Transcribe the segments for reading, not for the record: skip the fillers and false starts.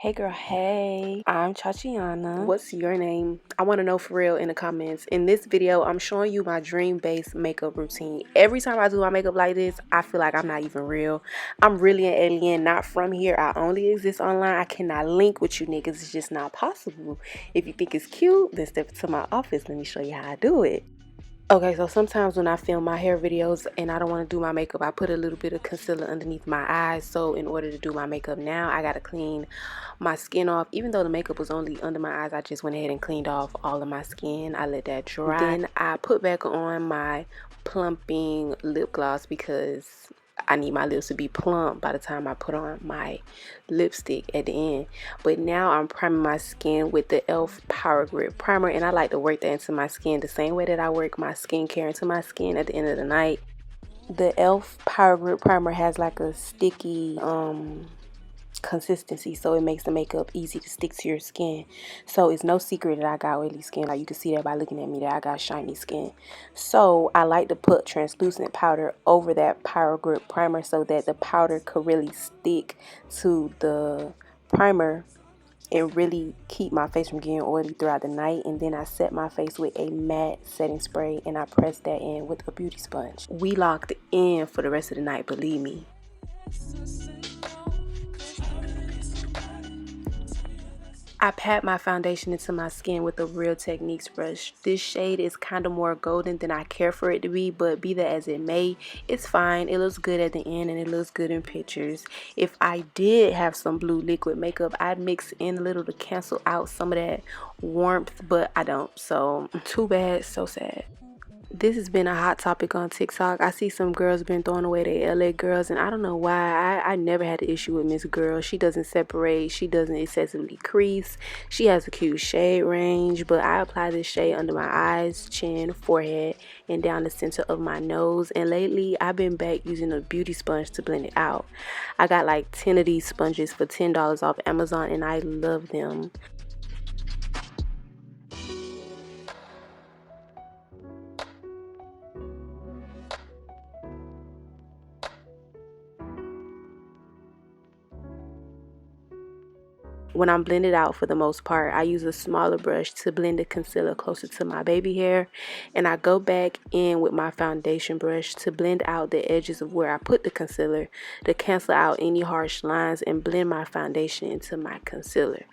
Hey girl, hey, I'm Chachiana. What's your name? I want to know for real in the comments. In this video, I'm showing you my dream-based makeup routine. Every time I do my makeup like this, I feel like I'm not even real. I'm really an alien, not from here. I only exist online. I cannot link with you niggas. It's just not possible. If you think it's cute, then step into my office. Let me show you how I do it. Okay, so sometimes when I film my hair videos and I don't want to do my makeup, I put a little bit of concealer underneath my eyes. So in order to do my makeup now, I got to clean my skin off. Even though the makeup was only under my eyes, I just went ahead and cleaned off all of my skin. I let that dry. Then I put back on my plumping lip gloss because I need my lips to be plump by the time I put on my lipstick at the end. But now I'm priming my skin with the e.l.f. Power Grip Primer, and I like to work that into my skin the same way that I work my skincare into my skin at the end of the night. The e.l.f. Power Grip Primer has like a sticky consistency, so it makes the makeup easy to stick to your skin. So it's no secret that I got oily skin. Like, you can see that by looking at me, that I got shiny skin. So I like to put translucent powder over that Power Grip Primer so that the powder could really stick to the primer and really keep my face from getting oily throughout the night. And then I set my face with a matte setting spray and I press that in with a beauty sponge. We locked in for the rest of the night, believe me. I pat my foundation into my skin with a Real Techniques brush. This shade is kind of more golden than I care for it to be, but be that as it may, it's fine. It looks good at the end and it looks good in pictures. If I did have some blue liquid makeup, I'd mix in a little to cancel out some of that warmth, but I don't. So too bad, so sad. This has been a hot topic on TikTok. I see some girls been throwing away their LA girls, and I don't know why. I never had an issue with Miss Girl. She doesn't separate. She doesn't excessively crease. She has a cute shade range, but I apply this shade under my eyes, chin, forehead, and down the center of my nose. And lately, I've been back using a beauty sponge to blend it out. I got like 10 of these sponges for $10 off Amazon, and I love them. When I'm blended out, for the most part, I use a smaller brush to blend the concealer closer to my baby hair, and I go back in with my foundation brush to blend out the edges of where I put the concealer to cancel out any harsh lines and blend my foundation into my concealer.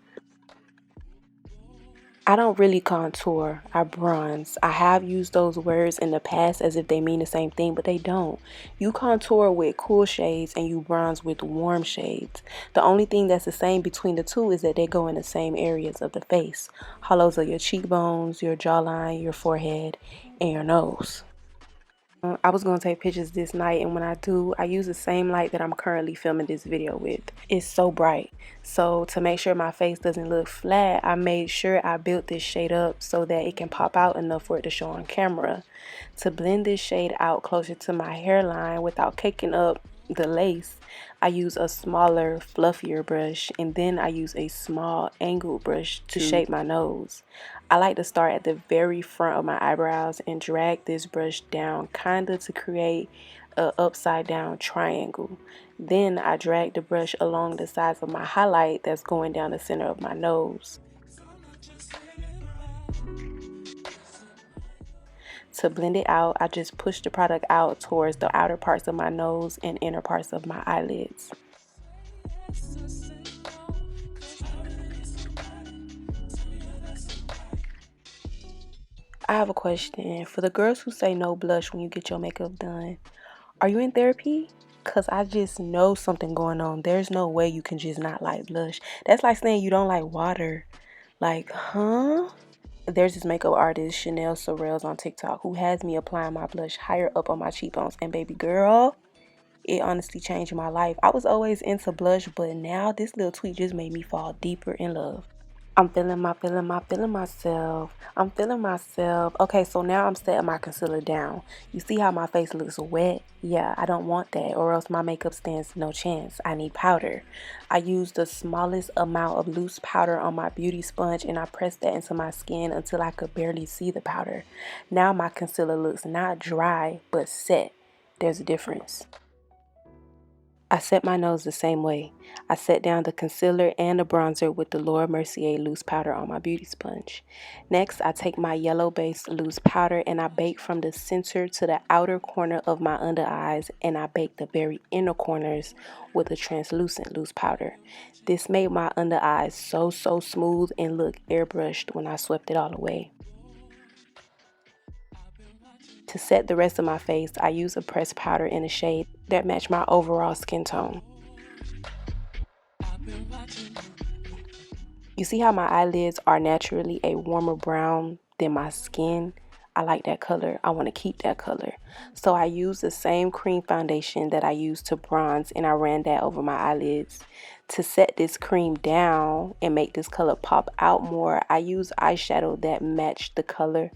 I don't really contour, I bronze. I have used those words in the past as if they mean the same thing, but they don't. You contour with cool shades and you bronze with warm shades. The only thing that's the same between the two is that they go in the same areas of the face. Hollows of your cheekbones, your jawline, your forehead, and your nose. I was going to take pictures this night, and when I do, I use the same light that I'm currently filming this video with. It's so bright. So to make sure my face doesn't look flat, I made sure I built this shade up so that it can pop out enough for it to show on camera. To blend this shade out closer to my hairline without caking up the lace, I use a smaller, fluffier brush, and then I use a small angled brush to shape my nose. I like to start at the very front of my eyebrows and drag this brush down kinda to create a upside down triangle. Then I drag the brush along the sides of my highlight that's going down the center of my nose. To blend it out, I just push the product out towards the outer parts of my nose and inner parts of my eyelids. I have a question. For the girls who say no blush when you get your makeup done, are you in therapy? Because I just know something going on. There's no way you can just not like blush. That's like saying you don't like water. Like, huh? There's this makeup artist, Chanel Sorrells on TikTok, who has me applying my blush higher up on my cheekbones. And baby girl, it honestly changed my life. I was always into blush, but now this little tweak just made me fall deeper in love. I'm feeling myself. I'm feeling myself. Okay, so now I'm setting my concealer down. You see how my face looks wet? Yeah, I don't want that, or else my makeup stands no chance. I need powder. I use the smallest amount of loose powder on my beauty sponge, and I press that into my skin until I could barely see the powder. Now my concealer looks not dry, but set. There's a difference. I set my nose the same way. I set down the concealer and the bronzer with the Mercier loose powder on my beauty sponge. Next, I take my yellow based loose powder and I bake from the center to the outer corner of my under eyes, and I bake the very inner corners with a translucent loose powder. This made my under eyes so smooth and look airbrushed when I swept it all away. To set the rest of my face, I use a pressed powder in a shade that matched my overall skin tone. You see how my eyelids are naturally a warmer brown than my skin? I like that color. I want to keep that color. So I use the same cream foundation that I used to bronze, and I ran that over my eyelids. To set this cream down and make this color pop out more, I use eyeshadow that matched the color,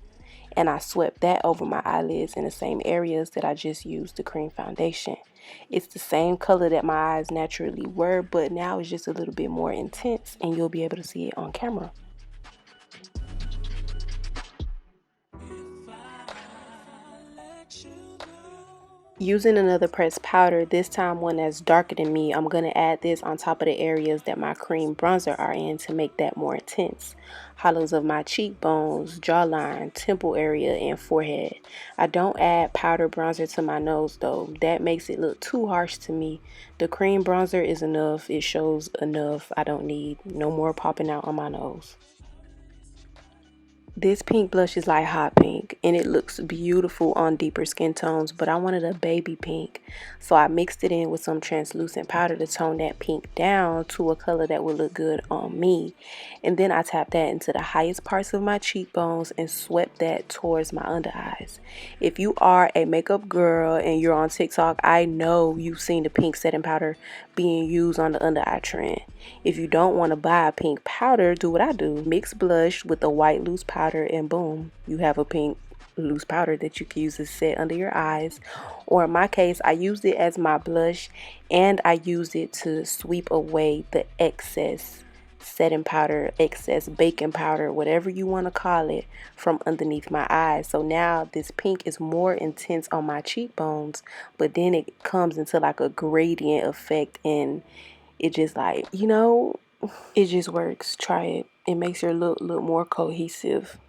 and I swept that over my eyelids in the same areas that I just used the cream foundation. It's the same color that my eyes naturally were, but now it's just a little bit more intense, and you'll be able to see it on camera. Using another pressed powder, this time one that's darker than me, I'm going to add this on top of the areas that my cream bronzer are in to make that more intense. Hollows of my cheekbones, jawline, temple area, and forehead. I don't add powder bronzer to my nose though. That makes it look too harsh to me. The cream bronzer is enough. It shows enough. I don't need no more popping out on my nose. This pink blush is like hot pink, and it looks beautiful on deeper skin tones, but I wanted a baby pink, so I mixed it in with some translucent powder to tone that pink down to a color that would look good on me. And then I tapped that into the highest parts of my cheekbones and swept that towards my under eyes. If you are a makeup girl and you're on TikTok, I know you've seen the pink setting powder being used on the under eye trend. If you don't want to buy a pink powder, do what I do. Mix blush with a white loose powder and boom, you have a pink loose powder that you can use to set under your eyes. Or in my case, I used it as my blush, and I used it to sweep away the excess setting powder, excess baking powder, whatever you want to call it, from underneath my eyes. So now this pink is more intense on my cheekbones, but then it comes into like a gradient effect, and it just like, it just works. Try it. It makes your look more cohesive.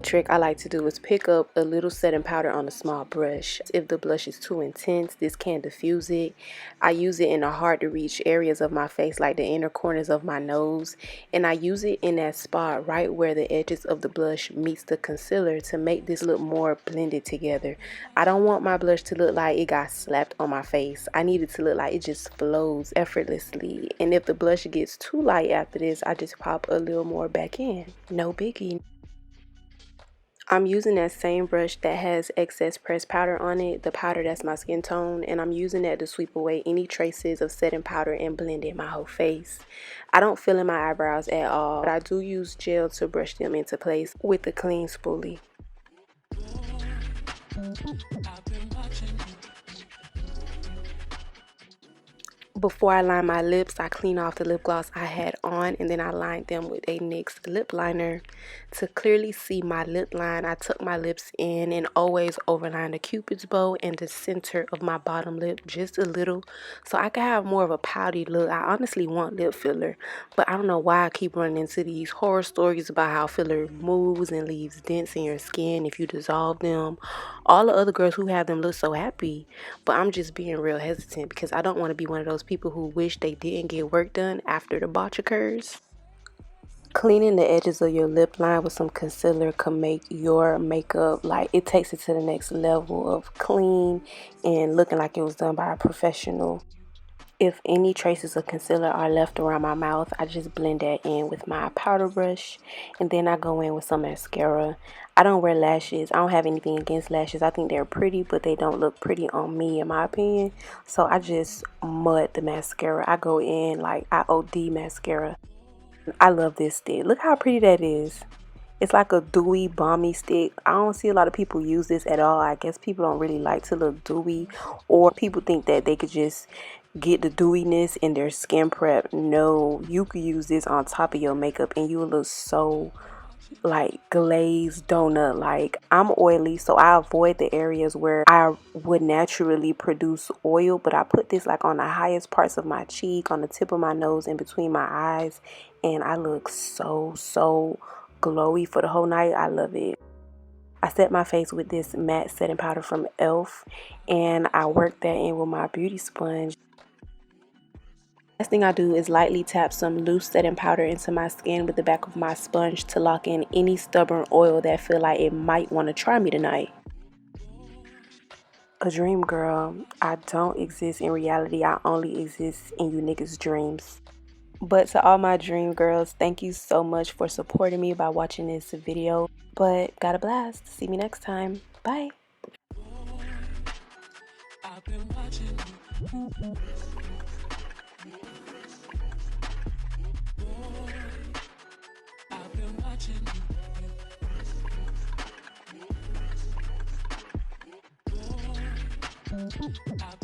Trick I like to do is pick up a little setting powder on a small brush. If the blush is too intense, this can diffuse it. I use it in the hard to reach areas of my face, like the inner corners of my nose, and I use it in that spot right where the edges of the blush meets the concealer to make this look more blended together. I don't want my blush to look like it got slapped on my face. I need it to look like it just flows effortlessly. And if the blush gets too light after this, I just pop a little more back in. No biggie. I'm using that same brush that has excess pressed powder on it, the powder that's my skin tone, and I'm using that to sweep away any traces of setting powder and blend in my whole face. I don't fill in my eyebrows at all, but I do use gel to brush them into place with a clean spoolie. Before I line my lips, I clean off the lip gloss I had on, and then I lined them with a NYX lip liner. To clearly see my lip line, I tuck my lips in and always overline the cupid's bow and the center of my bottom lip just a little, so I can have more of a pouty look. I honestly want lip filler, but I don't know why I keep running into these horror stories about how filler moves and leaves dents in your skin if you dissolve them. All the other girls who have them look so happy, but I'm just being real hesitant because I don't want to be one of those people who wish they didn't get work done after the botch occurs. Cleaning the edges of your lip line with some concealer can make your makeup, like, it takes it to the next level of clean and looking like it was done by a professional. If any traces of concealer are left around my mouth, I just blend that in with my powder brush, and then I go in with some mascara. I don't wear lashes. I don't have anything against lashes. I think they're pretty, but they don't look pretty on me, in my opinion. So I just mud the mascara. I go in like IOD mascara. I love this stick. Look how pretty that is. It's like a dewy, balmy stick. I don't see a lot of people use this at all. I guess people don't really like to look dewy, or people think that they could just get the dewiness in their skin prep. No, you could use this on top of your makeup and you will look so like glazed donut. Like, I'm oily, so I avoid the areas where I would naturally produce oil, but I put this like on the highest parts of my cheek, on the tip of my nose, in between my eyes, and I look so glowy for the whole night. I love it. I set my face with this matte setting powder from Elf, and I work that in with my beauty sponge. Last thing I do is lightly tap some loose setting powder into my skin with the back of my sponge to lock in any stubborn oil that feel like it might want to try me tonight. A dream girl. I don't exist in reality. I only exist in you niggas' dreams. But to all my dream girls, thank you so much for supporting me by watching this video. But got a blast. See me next time. Bye. I've